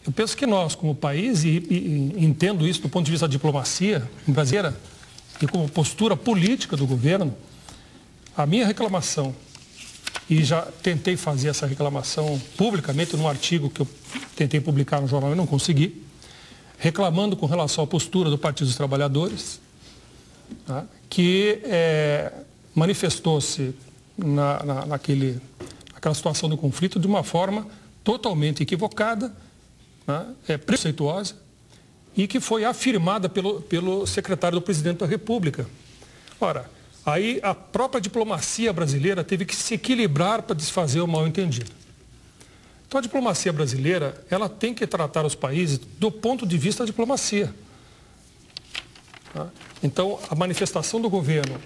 Eu penso que nós, como país, e entendo isso do ponto de vista da diplomacia brasileira e como postura política do governo, a minha reclamação, e já tentei fazer essa reclamação publicamente num artigo que eu tentei publicar no jornal e não consegui, reclamando com relação à postura do Partido dos Trabalhadores, tá, que manifestou-se naquela situação do conflito de uma forma totalmente equivocada, né, preconceituosa, e que foi afirmada pelo secretário do presidente da República. Ora, aí a própria diplomacia brasileira teve que se equilibrar para desfazer o mal-entendido. Então a diplomacia brasileira, ela tem que tratar os países do ponto de vista da diplomacia. Tá? Então a manifestação do governo,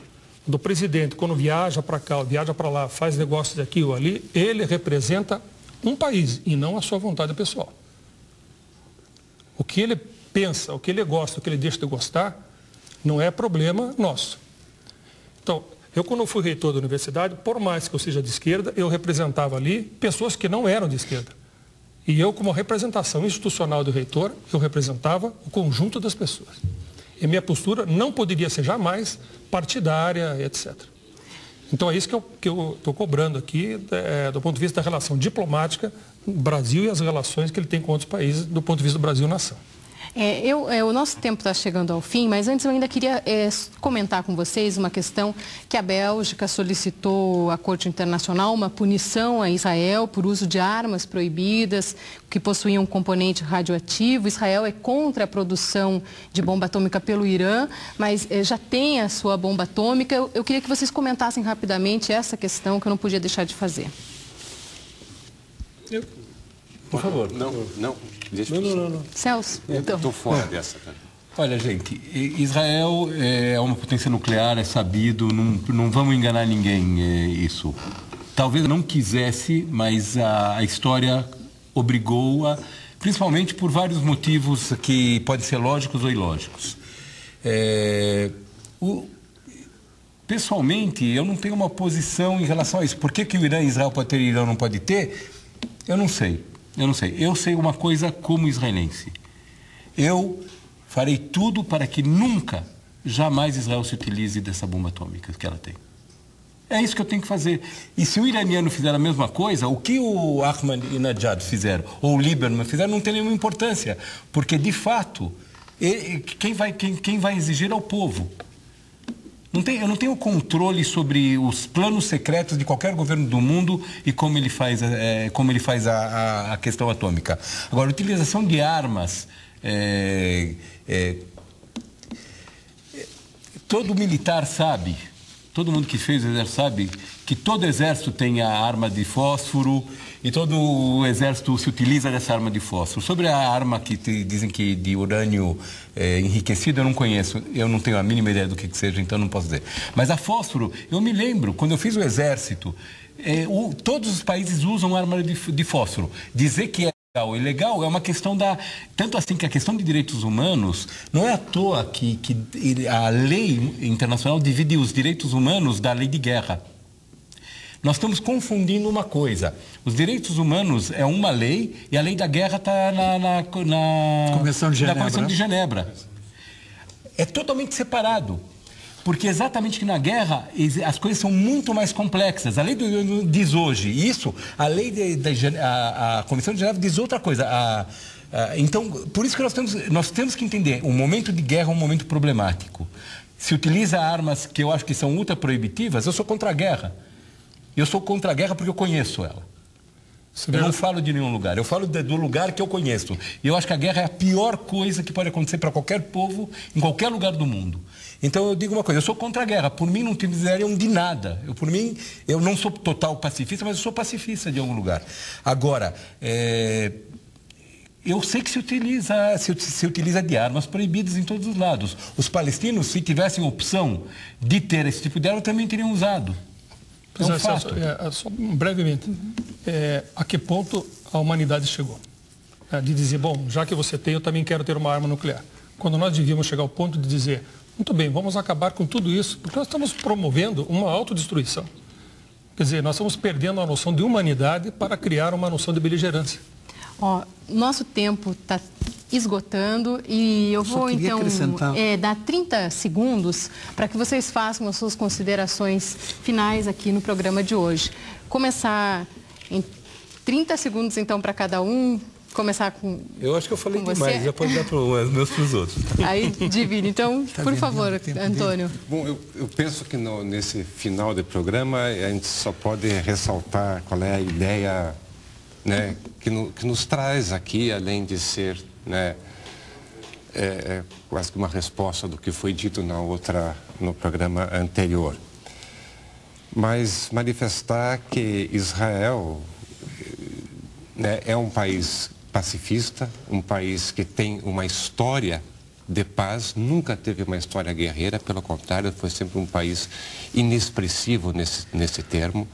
do presidente, quando viaja para cá, viaja para lá, faz negócios aqui ou ali, ele representa um país e não a sua vontade pessoal. O que ele pensa, o que ele gosta, o que ele deixa de gostar, não é problema nosso. Então, eu quando fui reitor da universidade, por mais que eu seja de esquerda, eu representava ali pessoas que não eram de esquerda. E eu, como representação institucional do reitor, eu representava o conjunto das pessoas. E minha postura não poderia ser jamais partidária, etc. Então é isso que eu estou cobrando aqui, do ponto de vista da relação diplomática, Brasil e as relações que ele tem com outros países, do ponto de vista do Brasil-nação. O nosso tempo está chegando ao fim, mas antes eu ainda queria comentar com vocês uma questão que a Bélgica solicitou à Corte Internacional uma punição a Israel por uso de armas proibidas que possuíam um componente radioativo. Israel é contra a produção de bomba atômica pelo Irã, mas já tem a sua bomba atômica. Eu queria que vocês comentassem rapidamente essa questão que eu não podia deixar de fazer. Por favor. Não. Celso, então. Estou fora dessa, cara. Olha, gente, Israel é uma potência nuclear, é sabido, não vamos enganar ninguém isso. Talvez não quisesse, mas a história obrigou-a, principalmente por vários motivos que podem ser lógicos ou ilógicos. Pessoalmente, eu não tenho uma posição em relação a isso. Por que o Irã e Israel pode ter e o Irã não pode ter? Eu não sei. Eu sei uma coisa como israelense. Eu farei tudo para que nunca, jamais Israel se utilize dessa bomba atômica que ela tem. É isso que eu tenho que fazer. E se o iraniano fizer a mesma coisa, o que o Ahmadinejad fizeram, ou o Lieberman fizeram, não tem nenhuma importância. Porque, de fato, quem vai exigir é o povo. Eu não tenho controle sobre os planos secretos de qualquer governo do mundo e como ele faz a questão atômica. Agora, a utilização de armas, todo militar sabe, todo mundo que fez o exército sabe que todo exército tem a arma de fósforo e todo o exército se utiliza dessa arma de fósforo. Sobre a arma que dizem que de urânio enriquecido, eu não conheço, eu não tenho a mínima ideia do que seja, então não posso dizer. Mas a fósforo, eu me lembro, quando eu fiz o exército, todos os países usam arma de fósforo. Dizer que é ilegal é uma questão tanto assim que a questão de direitos humanos, não é à toa que a lei internacional divide os direitos humanos da lei de guerra. Nós estamos confundindo uma coisa. Os direitos humanos é uma lei e a lei da guerra está na Convenção de Genebra. Na Convenção de Genebra. É totalmente separado. Porque exatamente que na guerra as coisas são muito mais complexas. A lei diz hoje isso, a lei a Convenção de Genebra diz outra coisa. Então, por isso que nós temos que entender, um momento de guerra é um momento problemático. Se utiliza armas que eu acho que são ultra proibitivas, eu sou contra a guerra. Eu sou contra a guerra porque eu conheço ela. Eu não falo de nenhum lugar, eu falo do lugar que eu conheço. E eu acho que a guerra é a pior coisa que pode acontecer para qualquer povo, em qualquer lugar do mundo. Então eu digo uma coisa, eu sou contra a guerra. Por mim não utilizariam de nada. Por mim, eu não sou total pacifista, mas eu sou pacifista de algum lugar. Agora, eu sei que se utiliza de armas proibidas em todos os lados. Os palestinos, se tivessem opção de ter esse tipo de arma, também teriam usado. É um fato. Só brevemente, a que ponto a humanidade chegou? De dizer, bom, já que você tem, eu também quero ter uma arma nuclear. Quando nós devíamos chegar ao ponto de dizer, muito bem, vamos acabar com tudo isso, porque nós estamos promovendo uma autodestruição. Quer dizer, nós estamos perdendo a noção de humanidade para criar uma noção de beligerância. Nosso tempo está esgotando e eu vou então dar 30 segundos para que vocês façam as suas considerações finais aqui no programa de hoje. Começar em 30 segundos então para cada um. Começar com Eu acho que eu falei demais, já pode dar para os meus para os outros. Aí divide. Então, por favor, Antônio. Bom, eu penso que nesse final do programa a gente só pode ressaltar qual é a ideia, né, que nos traz aqui, além de ser, né, quase que uma resposta do que foi dito no programa anterior. Mas manifestar que Israel, né, é um país pacifista, um país que tem uma história de paz, nunca teve uma história guerreira, pelo contrário, foi sempre um país inexpressivo nesse termo,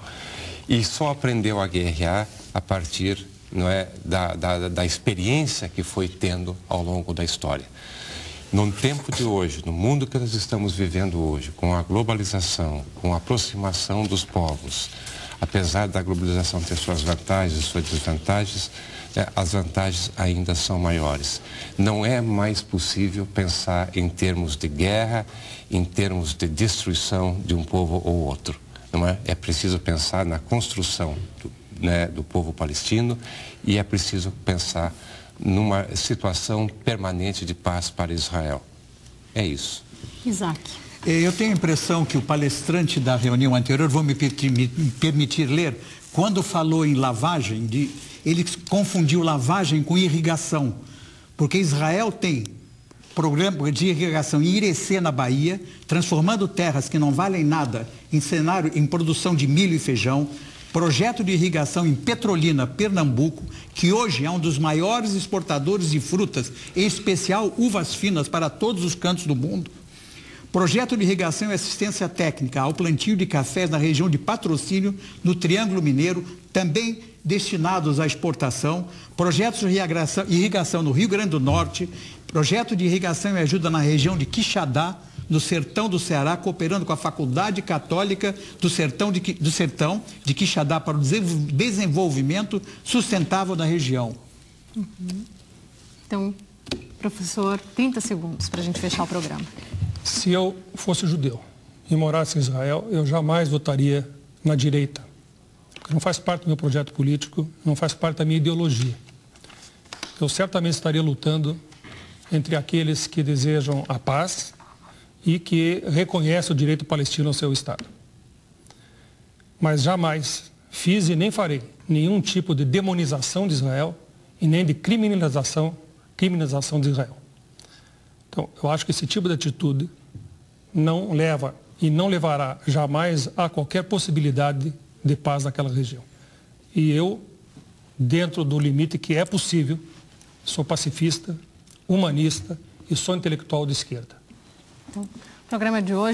e só aprendeu a guerrear a partir, não é, da experiência que foi tendo ao longo da história. No tempo de hoje, no mundo que nós estamos vivendo hoje, com a globalização, com a aproximação dos povos, apesar da globalização ter suas vantagens e suas desvantagens, as vantagens ainda são maiores. Não é mais possível pensar em termos de guerra, em termos de destruição de um povo ou outro. Não é? É preciso pensar na construção do povo palestino e é preciso pensar numa situação permanente de paz para Israel. É isso. Isaac. Eu tenho a impressão que o palestrante da reunião anterior, vou me permitir ler, quando falou em lavagem, ele confundiu lavagem com irrigação, porque Israel tem programa de irrigação em Irecê, na Bahia, transformando terras que não valem nada em produção de milho e feijão, projeto de irrigação em Petrolina, Pernambuco, que hoje é um dos maiores exportadores de frutas, em especial uvas finas para todos os cantos do mundo. Projeto de irrigação e assistência técnica ao plantio de cafés na região de Patrocínio, no Triângulo Mineiro, também destinados à exportação. Projetos de irrigação no Rio Grande do Norte. Projeto de irrigação e ajuda na região de Quixadá, no sertão do Ceará, cooperando com a Faculdade Católica do Sertão de Quixadá para o desenvolvimento sustentável da região. Então, professor, 30 segundos para a gente fechar o programa. Se eu fosse judeu e morasse em Israel, eu jamais votaria na direita, porque não faz parte do meu projeto político, não faz parte da minha ideologia. Eu certamente estaria lutando entre aqueles que desejam a paz e que reconhecem o direito palestino ao seu Estado. Mas jamais fiz e nem farei nenhum tipo de demonização de Israel e nem de criminalização de Israel. Então, eu acho que esse tipo de atitude não leva e não levará jamais a qualquer possibilidade de paz naquela região. E eu, dentro do limite que é possível, sou pacifista, humanista e sou intelectual de esquerda. Então, o programa de hoje